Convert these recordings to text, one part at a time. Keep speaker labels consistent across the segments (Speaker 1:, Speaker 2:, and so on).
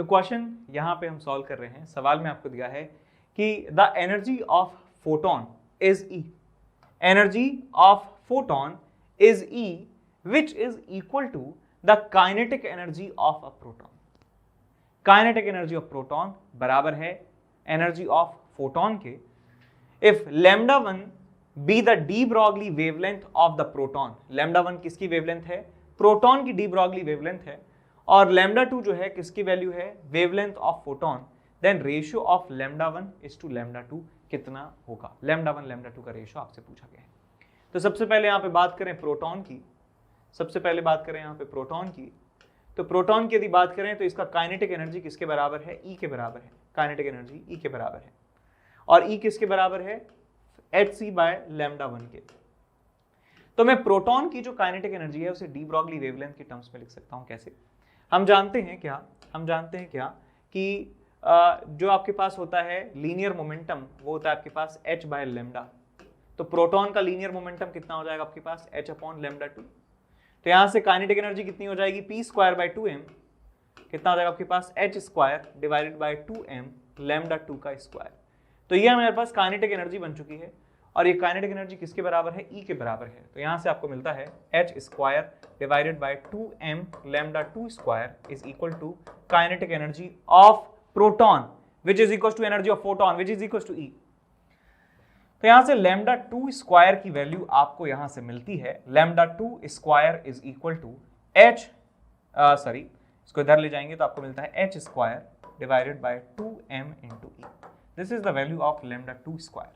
Speaker 1: Question यहाँ पे हम सॉल्व कर रहे हैं। सवाल में आपको दिया है कि the energy of photon is E, energy of photon is E which is equal to the kinetic energy of a proton. Kinetic energy of proton बराबर है एनर्जी ऑफ फोटोन के if lambda 1 be the de Broglie wavelength of the proton. Lambda 1 किसकी wavelength है? Proton की D Broglie wavelength है। और lambda 2 जो है किसकी वैल्यू है? Wavelength of photon. Then ratio of lambda 1 is to lambda 2 कितना होगा? लैम्डा 1 लैम्डा 2 का रेशियो आपसे पूछा गया है। तो सबसे पहले यहाँ पे बात करें प्रोटॉन की, सबसे पहले बात करें यहाँ पे प्रोटॉन की। तो प्रोटॉन की यदि बात करें तो इसका काइनेटिक एनर्जी किसके बराबर है? ई के बराबर है। काइनेटिक एनर्जी ई के बराबर है। और ई किसके बराबर है? hc बाय लैम्डा 1 के। तो मैं प्रोटॉन की जो काइनेटिक एनर्जी है उसे डी ब्रॉगली वेवलेंथ के टर्म्स में लिख सकता हूं। कैसे? हम जानते हैं क्या कि जो आपके पास होता है लीनियर मोमेंटम वो होता है आपके पास h बाय लैम्डा। तो प्रोटॉन का लीनियर मोमेंटम कितना हो जाएगा आपके पास? h upon lambda 2। तो यहां से काइनेटिक एनर्जी कितनी हो जाएगी? p स्क्वायर बाय 2m कितना हो जाएगा आपके पास? h square divided by 2m lambda 2 का स्क्वायर। तो ये हमारे पास काइनेटिक एनर्जी बन चुकी है और ये काइनेटिक एनर्जी किसके बराबर है? ई के बराबर है। तो यहां से आपको मिलता है h square divided by 2m lambda 2 square is equal to kinetic energy of proton which is equal to energy of photon which is equal to E. तो यहां से लैम्डा 2 स्क्वायर की वैल्यू आपको यहां से मिलती है। Lambda 2 square is equal to इसको इधर ले जाएंगे तो आपको मिलता है h square divided by 2m into E. This is the value of lambda 2 square.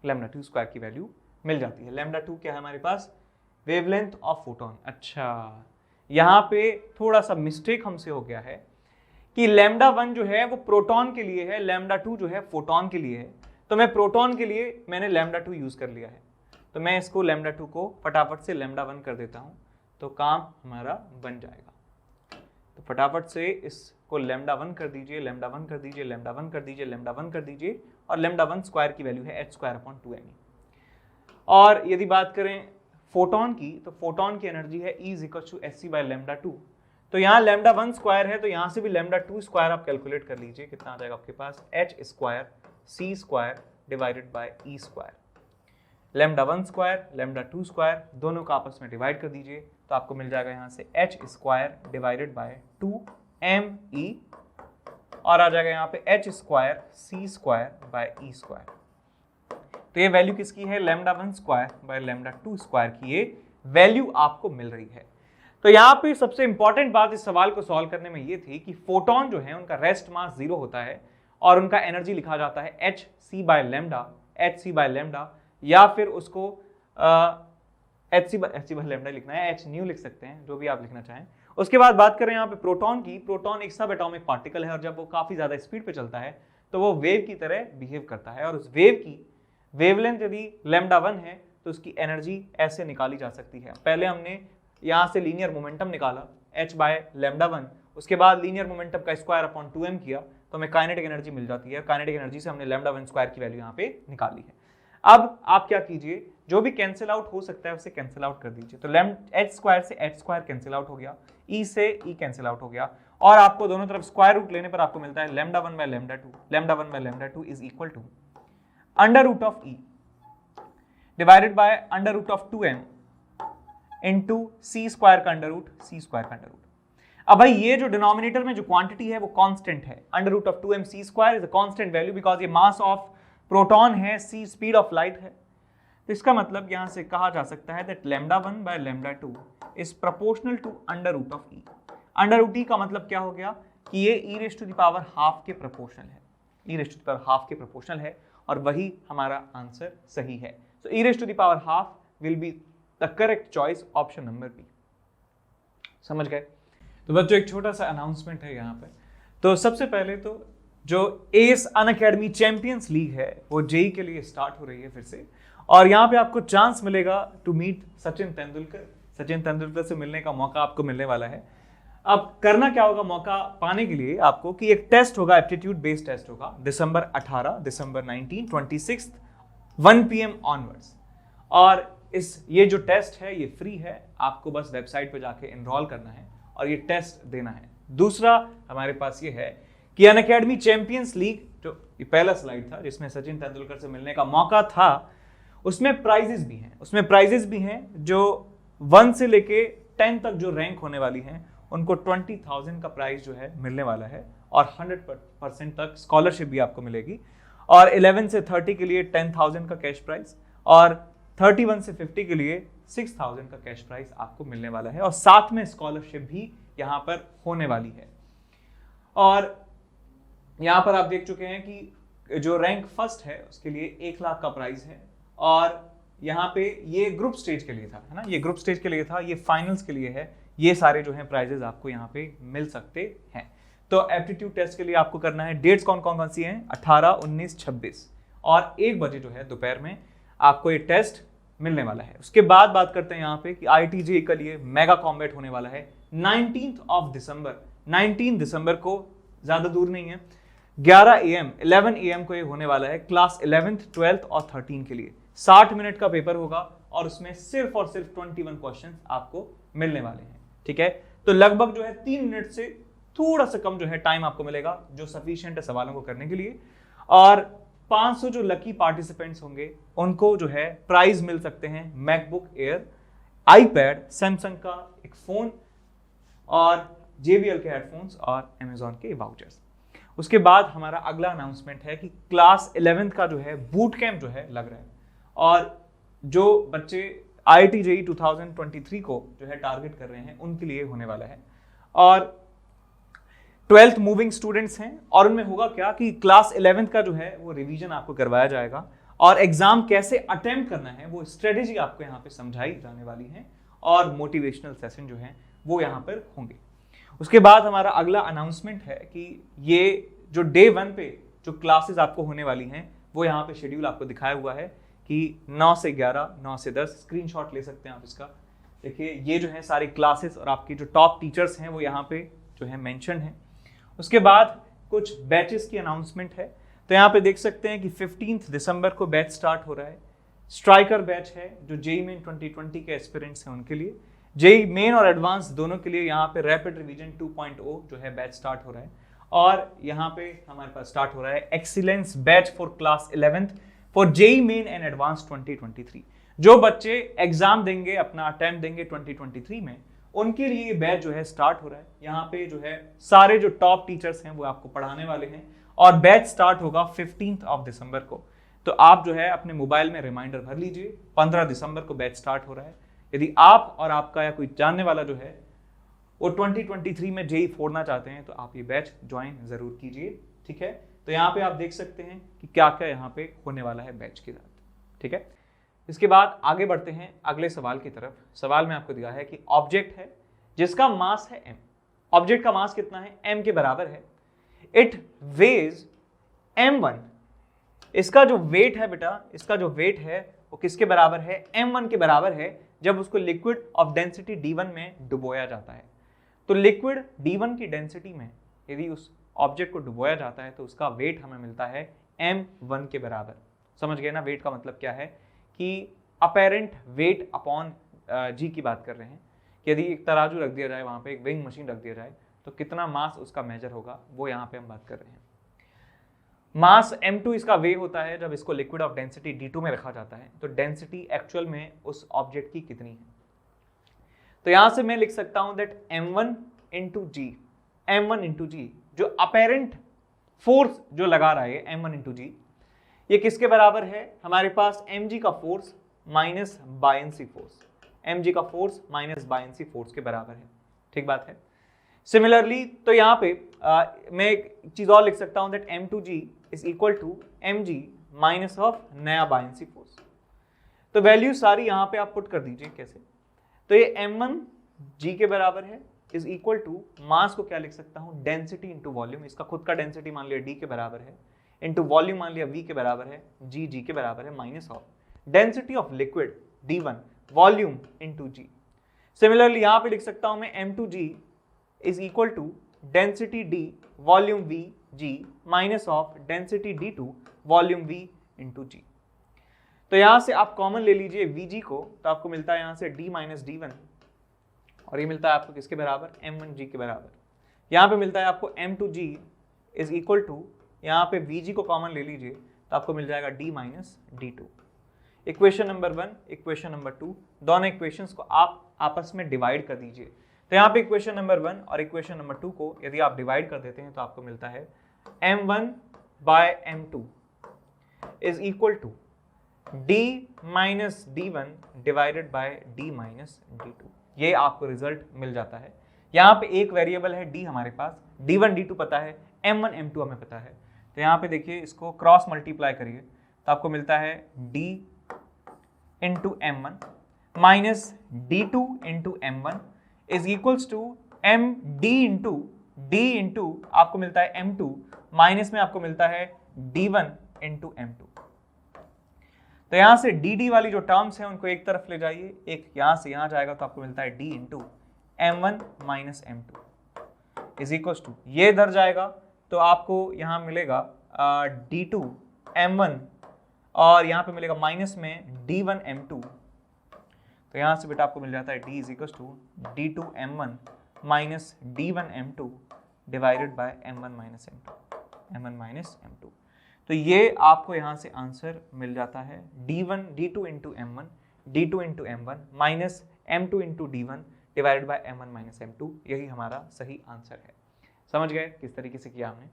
Speaker 1: Lambda 2 square की वैल्यू मिल जाती है। लैम्डा 2 क्या है हमारे पास? Wavelength of photon. अच्छा, यहां पे थोड़ा सा मिस्टेक हमसे हो गया है कि लैम्डा 1 जो है वो प्रोटॉन के लिए है, लैम्डा 2 जो है फोटोन के लिए है। तो मैं प्रोटॉन के लिए मैंने लैम्डा 2 यूज कर लिया है। तो मैं इसको लैम्डा 2 को फटाफट से लैम्डा 1 कर देता हूं तो काम हमारा बन जाएगा। तो फटाफट से इसको लैम्डा 1 कर दीजिए, लैम्डा 1 कर दीजिए, लैम्डा 1 कर दीजिए, लैम्डा 1 कर दीजिए और लैम्डा 1 स्क्वायर की वैल्यू है h स्क्वायर अपॉन 2m। और यदि बात करें फोटोन की तो फोटोन की एनर्जी है E is equal to hc by lambda 2। तो यहाँ लैम्डा 1 स्क्वायर है तो यहाँ से भी लैम्डा 2 स्क्वायर आप कैलकुलेट कर लीजिए कितना आ जाएगा आपके पास? h square c square divided bye e square. Lambda 1 square lambda 2 square दोनों का आपस में डिवाइड कर दीजिए तो आपको मिल जाएगा यहाँ से h square divided bye 2me और आ जाएगा यहाँ पे h square c square by e square. तो ये वैल्यू किसकी है? Lambda 1 square by lambda 2 square की ये वैल्यू आपको मिल रही है। तो यहाँ पे सबसे इंपॉर्टेंट बात इस सवाल को सॉल्व करने में ये थी कि फोटोन जो है उनका रेस्ट मास 0 होता है और उनका एनर्जी लिखा जाता है hc बाय लैम्डा, या फिर उसको hc बाय लैम्डा लिखना है, h न्यू लिख सकते हैं, जो भी आप लिखना चाहें। उसके बाद बात करें यहाँ पे प्रोटॉन की। प्रोटॉन एक सब एटॉमिक पार्टिकल है और जब वो काफी ज्यादा स्पीड पे चलता है तो वो वेव की तरह बिहेव करता है और उस वेव की वेवलेंथ यदि लैम्डा 1 है तो उसकी एनर्जी ऐसे निकाली जा सकती है। पहले हमने यहाँ से लीनियर मोमेंटम निकाला h बाय लैम्डा 1, उसके बाद लीनियर मोमेंटम का स्क्वायर अपॉन 2m किया तो हमें काइनेटिक एनर्जी मिल जाती है। काइनेटिक एनर्जी से हमने लैम्डा 1 स्क्वायर की वैल्यू यहाँ पे निकाली है। अब आप क्या कीजिए, जो भी कैंसिल आउट हो सकता है उसे कैंसिल आउट कर दीजिए। तो h स्क्वायर से h स्क्वायर कैंसिल आउट हो गया, e से e कैंसिल आउट हो गया और आपको दोनों तरफ स्क्वायर रूट लेने पर आपको मिलता है lambda 1 by lambda 2। Lambda 1 by lambda 2 is equal to under root of e divided by under root of 2m into c square का अंडर रूट, c स्क्वायर का अंडर रूट। अब भाई ये जो डिनोमिनेटर में जो क्वांटिटी है वो कांस्टेंट है। Under root of 2m c square is a constant value because ये मास ऑफ प्रोटॉन है, c स्पीड ऑफ लाइट है। तो इसका मतलब यहां से कहा जा सकता है that lambda 1 by lambda 2 is proportional to under root of e। Under root e का मतलब क्या हो गया कि ये e raise to the power half के प्रोपोर्शनल है, e raise to the power half के प्रोपोर्शनल है और वही हमारा आंसर सही है। So e raise to the power half will be the correct choice, option number B. समझ गए? तो बच्चों एक छोटा सा अनाउंसमेंट है यहाँ पे। तो सबसे पहले तो जो एस अनअकैडमी चैंपियंस लीग है वो जेई के लिए स्टार्ट हो रही है फिर से और यहाँ पे आपको चांस मिलेगा टू मीट सचिन तेंदुलकर। सचिन तेंदुलकर से मिलने का मौका आपको मिलने वाला है। अब करना क्या होगा मौका पाने के लिए आपको कि एक टेस्ट होगा, एप्टीट्यूड बेस्ड टेस्ट होगा दिसंबर 18, दिसंबर 19, 26 1 PM ऑनवर्ड्स। और ये जो टेस्ट है ये फ्री है, आपको बस वेबसाइट पे जाके एनरोल करना है और ये टेस्ट देना है। दूसरा हमारे पास ये है कि अनअकैडमी चैंपियंस लीग, जो ये पहला स्लाइड था जिसमें सचिन तेंदुलकर से मिलने का मौका था, उसमें प्राइजेस भी हैं जो 1 से लेके 10 तक जो रैंक होने वाली हैं उनको 20,000 का प्राइज जो है मिलने वाला है और 100% तक स्कॉलरशिप भी आपको मिलेगी। और 11 से 30 के लिए 10,000 का कैश प्राइज और 31 से 50 के लिए 6,000 का कैश प्राइज आपको मिलने वाला है और साथ में स्कॉलरशिप भी यहाँ पर होने वाली है। और यहाँ पर आप देख चुके हैं कि जो रैंक फर्स्ट है उसके लिए 1 लाख का प्राइज है और यहाँ पे ये ग्रुप स्टेज के लिए था, है ना, ये ग्रुप स्टेज के लिए था, ये फाइनल्स के लिए है। ये सारे जो हैं प्राइजेस आपको यहाँ पे मिल सकते हैं। तो एप्टीट्यूड टेस्ट के लिए आपको करना है, डेट्स कौन कौन सी हैं, 18, 19, 26 और 1 बजे जो है दोपहर में आपको ये टेस्ट मिलने वाला है। उसके बाद बात करते हैं यहाँ पे कि IIT-JEE के लिए मेगा कॉम्बैट होने वाला है 19 दिसंबर को, ज्यादा दूर नहीं है, 11 AM को ये होने वाला है। क्लास 11th, 12th और 13 के लिए 60 मिनट का पेपर होगा और उसमें सिर्फ और सिर्फ 21 क्वेश्चन आपको मिलने वाले हैं। ठीक है, तो लगभग जो है 3 मिनट से थोड़ा सा कम जो है टाइम आपको मिलेगा, जो सफिशिएंट है सवालों को करने के लिए। और 500 जो लकी पार्टिसिपेंट्स होंगे उनको जो है प्राइज मिल सकते हैं, मैकबुक एयर, आईपैड, सैमसंग का एक फोन और JBL के हेडफोन्स और Amazon के वाउचर्स। उसके बाद हमारा अगला अनाउंसमेंट है कि क्लास 11th का जो है बूट कैंप जो है लग रहा है और जो बच्चे IIT-JEE 2023 को जो है टारगेट कर रहे हैं उनके लिए होने वाला है। और 12th मूविंग स्टूडेंट्स हैं और उनमें होगा क्या कि क्लास 11th का जो है वो रिवीजन आपको करवाया जाएगा और एग्जाम कैसे अटेम्प्ट करना है वो स्ट्रेटेजी आपको यहाँ पे समझाई जाने वाली है और मोटिवेशनल सेशन जो है वो यहाँ पर होंगे। उसके बाद हमारा अगला अनाउंसमेंट है कि ये जो डे 1 पे जो क्लासेस आपको होने वाली हैं वो यहाँ पे शेड्यूल आपको दिखाया हुआ है कि 9 से 11, 9 से 10, स्क्रीनशॉट ले सकते हैं आप इसका। देखिए ये जो है सारी क्लासेस और आपकी जो टॉप टीचर्स हैं वो यहाँ पे जो है मेंशन है। उसके बाद कुछ बैचेस की अनाउंसमेंट है, तो यहाँ पे देख सकते हैं कि 15 दिसंबर को बैच स्टार्ट हो रहा है। स्ट्राइकर बैच है जो JEE मेन 2020 के एस्पिरेंट्स हैं उनके लिए, JEE मेन और एडवांस दोनों के लिए यहाँ पे रैपिड रिवीजन 2.0 जो है बैच स्टार्ट हो रहा है। और यहाँ पे हमारे पास स्टार्ट हो रहा है excellence batch for class 11th for JEE main and advance 2023। जो बच्चे एग्जाम देंगे, अपना अटेम्प्ट देंगे 2023 में, उनके लिए ये बैच जो है स्टार्ट हो रहा है। यहाँ पे जो है सारे जो टॉप टीचर्स हैं वो आपको पढ़ाने वाले हैं और बैच स्टार्ट होगा 15 दिसंबर को। तो आप जो है अपने मोबाइल में रिमाइंडर भर लीजिए, 15 दिसंबर को बैच स्टार्ट हो रहा है। यदि आप और आपका या कोई जानने वाला जो है वो 2023 में JEE फोड़ना चाहते हैं तो आप ये बैच ज्वाइन जरूर कीजिए। ठीक है, तो यहाँ पे आप देख सकते हैं कि क्या क्या यहाँ पे होने वाला है बैच के साथ। ठीक है, इसके बाद आगे बढ़ते हैं अगले सवाल की तरफ। सवाल में आपको दिया है कि ऑब्जेक्ट है जिसका मास है m। ऑब्जेक्ट का मास कितना है? m के बराबर है। It weighs m1। इसका जो वेट है बेटा, इसका जो वेट है वो किसके बराबर है? m1 के बराबर है जब उसको लिक्विड ऑफ डेंसिटी d1 में डुबोया जाता है। तो लिक्विड d1 की डेंसिटी में यदि उस ऑब्जेक्ट को डुबोया जाता है तो उसका वेट हमें मिलता है m1 के बराबर। समझ गए ना वेट का मतलब क्या है? कि अपेरेंट वेट अपॉन g की बात कर रहे हैं कि यदि एक तराजू रख दिया जाए, वहां पे एक वेइंग मशीन रख दिया जाए तो कितना मास उसका मेजर होगा, वो यहाँ पे हम बात कर रहे हैं। मास m2 इसका वे होता है जब इसको लिक्विड ऑफ डेंसिटी d2 में रखा जाता है। तो डेंसिटी एक्चुअल में उस ऑब्जेक्ट की कितनी है? तो यहां से मैं लिख सकता हूं दैट m1 into g, जो अपेरेंट फोर्स जो लगा रहा है m1 into g, ये किसके बराबर है? हमारे पास mg का force minus buoyancy force, mg का फोर्स माइनस बायंसी फोर्स के बराबर है। ठीक बात है। सिमिलरली तो यहाँ पे मैं एक चीज और लिख सकता हूं that m2g is equal to mg minus of नया बायंसी फोर्स। तो वैल्यू सारी यहाँ पे आप पुट कर दीजिए। कैसे? तो ये m1 g के बराबर है इज इक्वल टू, मास को क्या लिख सकता हूं? Density into volume. इसका खुद का डेंसिटी मान लिया d के बराबर है, इंटू वॉल्यूम मान लिया v के बराबर है, g के बराबर है, minus of density of liquid d1 volume into g। Similarly यहाँ पे लिख सकता हूं मैं m2g is equal to density d volume v g minus of density d2 volume v into g। तो यहां से आप कॉमन ले लीजिए vg को, तो आपको मिलता है यहां से d माइनस d1 और ये मिलता है आपको किसके बराबर? m1g के बराबर। यहाँ पे मिलता है आपको m2g इज इक्वल टू, यहाँ पे vg को कॉमन ले लीजिए तो आपको मिल जाएगा d minus d2। Equation number 1, equation number 2, दोनों इक्वेशंस को आप आपस में डिवाइड कर दीजिए। तो यहाँ पे इक्वेशन नंबर 1 और इक्वेशन नंबर 2 को यदि आप डिवाइड कर देते हैं तो आपको मिलता है m1 by m2 is equal to d minus d1 divided by d minus d2। ये आपको रिजल्ट मिल जाता है। यहाँ पे एक वेरिएबल है d हमारे पास, d1 d2 पता है, m1 m2 हमें पता है। तो यहाँ पे देखिए इसको क्रॉस मल्टीप्लाई करिए तो आपको मिलता है d into m1 minus d2 into m1 is equals to d into आपको मिलता है m2 माइनस में आपको मिलता है d1 इंटू m2। तो यहां से dd वाली जो टर्म्स है उनको एक तरफ ले जाइए, एक यहां से यहां जाएगा तो आपको मिलता है d into m1 minus m2 is equals to, ये इधर जाएगा तो आपको यहां मिलेगा d2 m1 और यहाँ पे मिलेगा माइनस में d1 m2। तो यहाँ से बेटा आपको मिल जाता है d is equal to d2 m1 minus d1 m2 divided by m1 minus m2। तो ये आपको यहाँ से आंसर मिल जाता है d2 into m1 d2 into m1 minus m2 into d1 divided by m1 minus m2। यही हमारा सही आंसर है। समझ गए किस तरीके से किया हमने?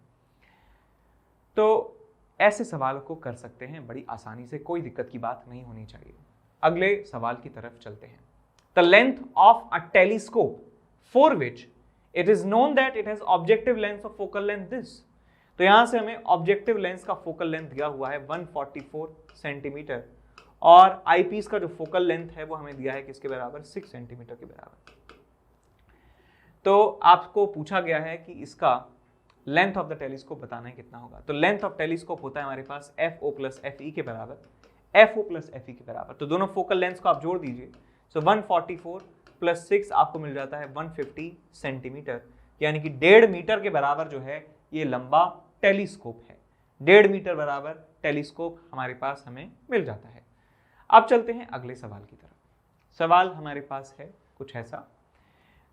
Speaker 1: तो ऐसे सवालों को कर सकते हैं बड़ी आसानी से, कोई दिक्कत की बात नहीं होनी चाहिए। अगले सवाल की तरफ चलते हैं। The length of a telescope for which it is known that it has objective length of focal length this. तो यहां से हमें ऑब्जेक्टिव लेंस का फोकल लेंथ दिया हुआ है 144 सेंटीमीटर और आईपीस का जो फोकल लेंथ है वो हमें दिया है किसके बराबर, 6 सेंटीमीटर के बराबर। तो आपको पूछा गया है कि इसका लेंथ ऑफ द टेलीस्कोप बताना है कितना होगा। तो लेंथ ऑफ टेलीस्कोप होता है हमारे पास FO प्लस FE के बराबर, FO प्लस FE के बराबर। तो दोनों फोकल लेंथ को आप जोड़ दीजिए। सो 144 प्लस 6 आपको मिल जाता है 150 सेंटीमीटर, यानी कि 1.5 मीटर के बराबर जो है ये लंबा टेलीस्कोप है। 1.5 मीटर बराबर टेलीस्कोप हमारे पास हमें मिल जाता है। अब चलते हैं अगले सवाल की तरफ। सवाल हमारे पास है कुछ ऐसा,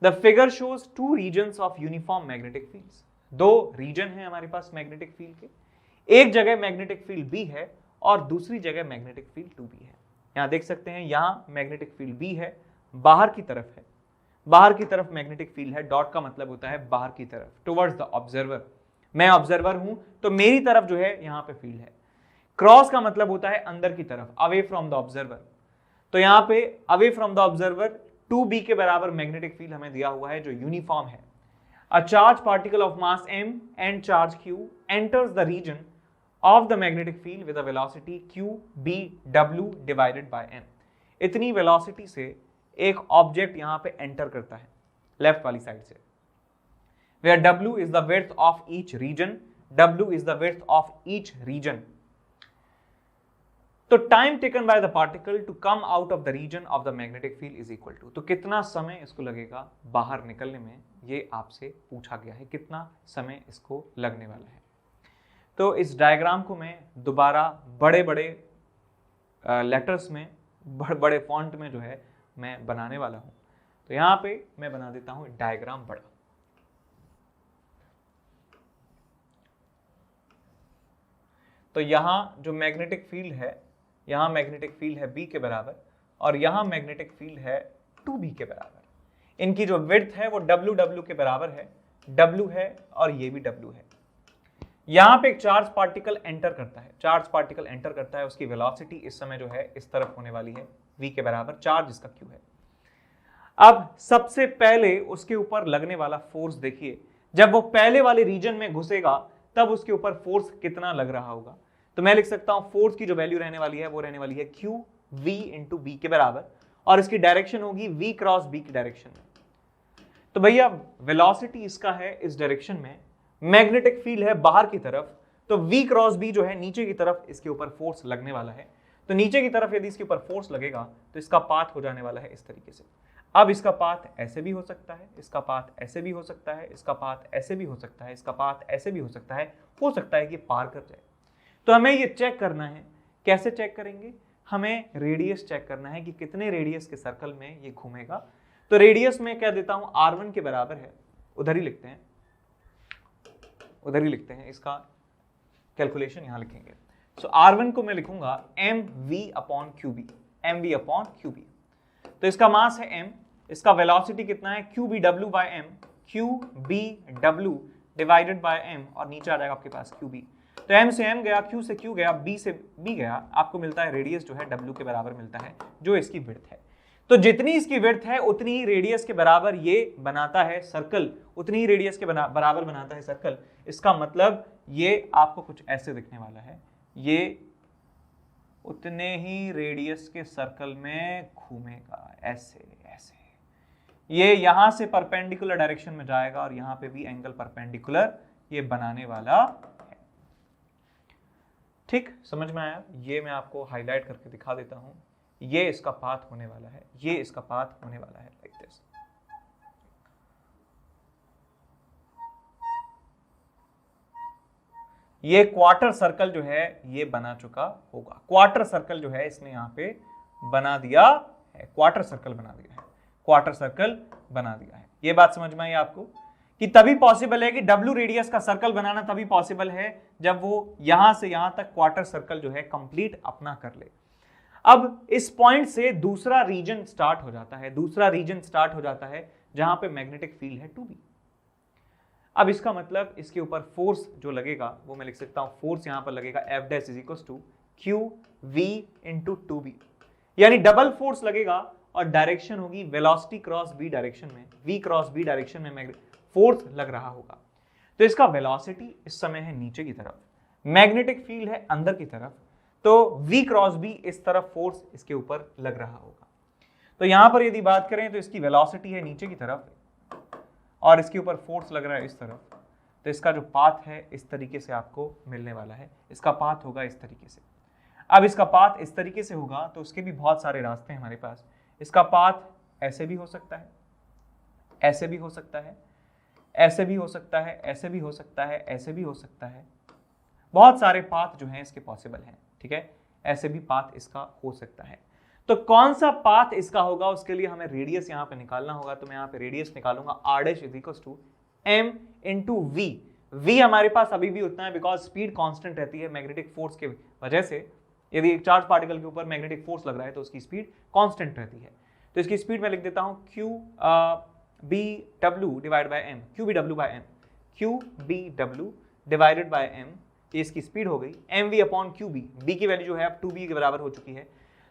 Speaker 1: the figure shows 2 regions of uniform magnetic fields. 2 region है हमारे पास मैग्नेटिक फील्ड के, एक जगह मैग्नेटिक फील्ड B है और दूसरी जगह मैग्नेटिक फील्ड 2B है। यहां देख सकते हैं यहां मैग्नेटिक फील्ड B है, बाहर की तरफ है, बाहर की तरफ मैग्नेटिक फील्ड है। डॉट का मतलब होता है बाहर की तरफ, टुवर्ड्स द ऑब्जर्वर। मैं ऑब्जर्वर हूं तो मेरी तरफ जो है यहां पे फील्ड है। क्रॉस का मतलब होता है अंदर की तरफ, अवे फ्रॉम द ऑब्जर्वर। तो यहां पे away from the observer 2B के बराबर मैग्नेटिक फील्ड हमें दिया हुआ है जो यूनिफॉर्म है। A charged particle of mass m and charge q enters the region of the magnetic field with a velocity q b w divided by n। इतनी velocity से एक ऑब्जेक्ट यहां पे एंटर करता है लेफ्ट वाली साइड से, where w is the width of each region, w is the width of each region। तो time taken by the particle to come out of the region of the magnetic field is equal to. तो कितना समय इसको लगेगा बाहर निकलने में, ये आपसे पूछा गया है, कितना समय इसको लगने वाला है। तो इस डायग्राम को मैं दोबारा बड़े बड़े लेटर्स में, बड़े बड़े फॉन्ट में जो है मैं बनाने वाला हूं। तो यहां पे मैं बना देता हूं डायग्राम बड़ा। तो यहां जो मैग्नेटिक फील्ड है, यहां मैग्नेटिक फील्ड है B के बराबर और यहां मैग्नेटिक फील्ड है 2B के बराबर। इनकी जो विड्थ है वो W के बराबर है, W है और ये भी W है। यहां पे एक चार्ज पार्टिकल एंटर करता है, चार्ज पार्टिकल एंटर करता है, उसकी वेलोसिटी इस समय जो है इस तरफ होने वाली है V के बराबर, चार्ज इसका Q है। अब सबसे पहले उसके ऊपर लगने वाला फोर्स देखिए, जब वो पहले वाले रीजन में घुसेगा तब उसके ऊपर फोर्स कितना लग रहा होगा। तो मैं लिख सकता हूं फोर्स की जो वैल्यू रहने वाली है वो रहने वाली है Q V इंटू B के बराबर और इसकी डायरेक्शन होगी V क्रॉस B की डायरेक्शन में। तो भैया वेलोसिटी इसका है इस डायरेक्शन में, मैग्नेटिक फील्ड है बाहर की तरफ, तो V क्रॉस B जो है नीचे की तरफ इसके ऊपर फोर्स लगने वाला है। तो नीचे की तरफ यदि इसके ऊपर फोर्स लगेगा तो इसका पाथ हो जाने वाला है इस तरीके से। अब इसका पाथ ऐसे भी हो सकता है, इसका पाथ ऐसे भी हो सकता है, इसका पाथ ऐसे भी हो सकता है, इसका पाथ ऐसे भी हो सकता है कि पार कर जाए। तो हमें ये चेक करना है, कैसे चेक करेंगे, हमें रेडियस चेक करना है कि कितने रेडियस के सर्कल में ये घूमेगा। तो रेडियस में कह देता हूं R1 के बराबर है, उधर ही लिखते हैं उधर ही लिखते हैं, इसका कैलकुलेशन यहाँ लिखेंगे। सो R1 को मैं लिखूंगा mv/qb, mv/qb। तो इसका मास है m, इसका वेलोसिटी कितना है qbw/m, qbw divided by m, और नीचे आ जाएगा आपके पास qb। तो m से m गया, q से q गया, b से b गया, आपको मिलता है रेडियस जो है w के बराबर मिलता है, जो इसकी विड्थ है। तो जितनी इसकी विड्थ है उतनी ही रेडियस के बराबर ये बनाता है सर्कल, उतनी ही रेडियस के बराबर बनाता है सर्कल। इसका मतलब ये आपको कुछ ऐसे दिखने वाला है, ये उतने ही रेडियस के सर्कल में घूमेगा, ऐसे ऐसे। ये यहां से परपेंडिकुलर डायरेक्शन में जाएगा और यहां पे भी एंगल परपेंडिकुलर ये बनाने वाला है। ठीक, समझ में आया? ये मैं आपको हाईलाइट करके दिखा देता हूं। ये इसका पाथ होने वाला है, ये इसका पाथ होने वाला है, लाइक दिस। ये क्वार्टर सर्कल जो है ये बना चुका होगा, क्वार्टर सर्कल जो है इसने यहां पे बना दिया है, क्वार्टर सर्कल बना दिया है, क्वार्टर सर्कल बना दिया है। ये बात समझ में आई आपको कि तभी पॉसिबल है कि W रेडियस का सर्कल बनाना तभी पॉसिबल है जब वो यहां से यहां तक क्वार्टर सर्कल जो है कंप्लीट अपना कर ले। अब इस पॉइंट से दूसरा रीजन स्टार्ट हो जाता है, दूसरा रीजन स्टार्ट हो जाता है जहां पे मैग्नेटिक फील्ड है 2B। अब इसका मतलब इसके ऊपर फोर्स जो लगेगा वो मैं लिख सकता हूं, फोर्स यहां पर लगेगा F' = QV × 2B, यानी डबल फोर्स लगेगा और डायरेक्शन होगी वेलोसिटी क्रॉस B डायरेक्शन में, V क्रॉस B डायरेक्शन में फोर्स लग रहा होगा। तो इसका वेलोसिटी इस समय है नीचे की तरफ, मैग्नेटिक फील्ड है अंदर की तरफ, तो V क्रॉस B इस तरफ फोर्स इसके ऊपर लग रहा होगा। तो यहां पर यदि बात करें तो इसकी वेलोसिटी है नीचे की तरफ और इसके ऊपर फोर्स लग रहा है इस तरफ, तो इसका जो पाथ है इस तरीके से आपको मिलने वाला है, इसका पाथ होगा इस तरीके से। अब इसका पाथ इस तरीके से होगा तो उसके भी बहुत सारे रास्ते हैं हमारे पास। इसका पाथ ऐसे भी हो सकता है, ऐसे भी हो सकता है, ऐसे भी हो सकता है, ऐसे भी हो सकता है, ऐसे भी हो सकता है, बहुत सारे पाथ जो हैं इसके पॉसिबल हैं, ठीक है, ऐसे भी पाथ इसका हो सकता है। तो कौन सा पाथ इसका होगा उसके लिए हमें रेडियस यहां पे निकालना होगा। तो मैं यहां पे रेडियस निकालूंगा R' = m × v। v हमारे पास अभी भी उतना है बिकॉज स्पीड कांस्टेंट रहती है मैग्नेटिक फोर्स के वजह से। यदि एक चार्ज पार्टिकल के ऊपर मैग्नेटिक फोर्स लग रहा है तो उसकी स्पीड कांस्टेंट रहती है। तो इसकी स्पीड मैं लिख देता हूं QBW/m, QBW/m, QBW divided by m, ये इसकी स्पीड हो गई। mv/qb, b की वैल्यू जो है अब 2b के बराबर हो चुकी है।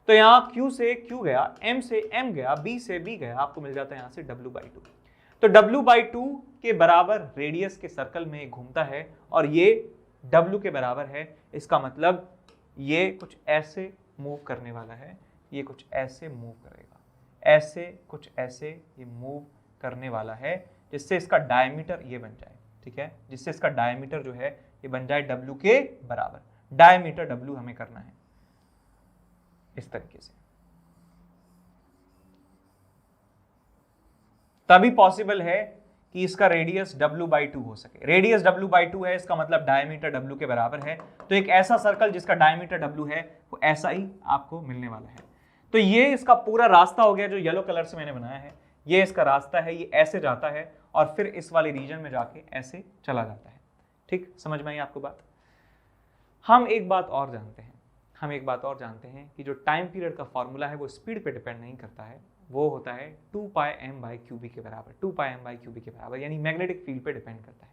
Speaker 1: तो यहाँ q से q गया, m से m गया, b से b गया, आपको मिल जाता है यहाँ से w/2। तो w/2 के बराबर रेडियस के सर्कल में घूमता है और ये w के बराबर है। इसका मतलब ये कुछ ऐसे मूव करने वाला है, ये कुछ ऐसे मूव करेगा, ऐसे कुछ ऐसे ये मूव करने वाला है, जिससे इसका डायमीटर ये बन जाए, ठीक है, जिससे इसका डायमीटर जो है ये बन जाए w के बराबर। डायमीटर w हमें करना है इस तरीके से, तभी पॉसिबल है कि इसका रेडियस w/2 हो सके। रेडियस w/2 है, इसका मतलब डायमीटर w के बराबर है। तो एक ऐसा सर्कल जिसका डायमीटर w है वो ऐसा ही आपको मिलने वाला है। तो ये इसका पूरा रास्ता हो गया जो येलो कलर से मैंने बनाया है, ये इसका रास्ता है, ये ऐसे जाता है और फिर इस वाले रीजन में जाके ऐसे चला जाता है। ठीक, समझ में आई आपको बात? हम एक बात और जानते हैं, हम एक बात और जानते हैं कि जो टाइम पीरियड का फॉर्मूला है वो स्पीड पे डिपेंड नहीं करता है, वो होता है 2πm/qb के बराबर, 2πm/qb के बराबर, यानी मैग्नेटिक फील्ड पे डिपेंड करता है।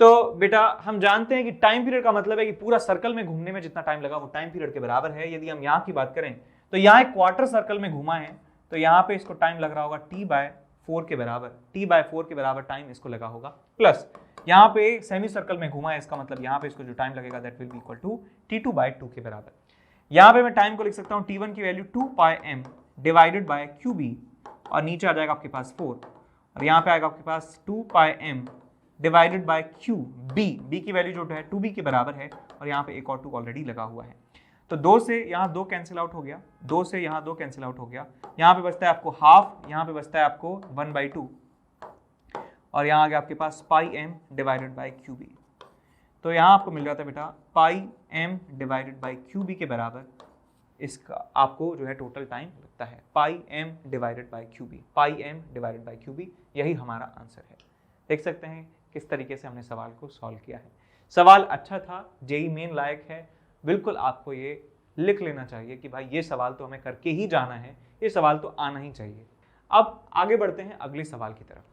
Speaker 1: तो बेटा हम जानते हैं कि टाइम पीरियड का मतलब है कि पूरा सर्कल में घूमने में जितना टाइम लगा वो टाइम पीरियड के बराबर है। यदि हम यहाँ की बात करें तो यहाँ एक क्वार्टर सर्कल में घुमा है तो यहाँ पे इसको टाइम लग रहा होगा t/4 के बराबर, t/4 के बराबर टाइम इसको लगा होगा, प्लस यहाँ पे सेमी सर्कल में घुमा है, इसका मतलब यहाँ पे इसको जो टाइम लगेगा that will be equal to t2/2 के बराबर। यहाँ पे मैं टाइम को लिख सकता हूँ t1 की value 2πm divided by qb और नीचे आ जाएगा आपके पास 4 और यहाँ पे आएगा आपके पास 2πm divided by qb, b की वैल्यू जो है 2b के बराबर है और यहाँ पे एक और 2 ऑलरेडी लगा हुआ है। तो 2 से यहाँ 2 कैंसिल आउट हो गया, 2 से यहाँ 2 कैंसिल आउट हो गया, यहाँ पे बचता है आपको हाफ, यहाँ पे बचता है आपको 1/2 और यहाँ आ गया आपके पास πm डिवाइडेड बाय qb। तो यहाँ आपको मिल जाता है बेटा πm डिवाइडेड बाय qb के बराबर इसका आपको जो है टोटल टाइम लगता है πm divided by qb, πm divided by qb, यही हमारा आंसर है। देख सकते हैं किस तरीके से हमने सवाल को सॉल्व किया है। सवाल अच्छा था, जेई मेन लायक है, बिल्कुल आपको ये लिख लेना चाहिए कि भाई ये सवाल तो हमें करके ही जाना है, ये सवाल तो आना ही चाहिए। अब आगे बढ़ते हैं अगले सवाल की तरफ।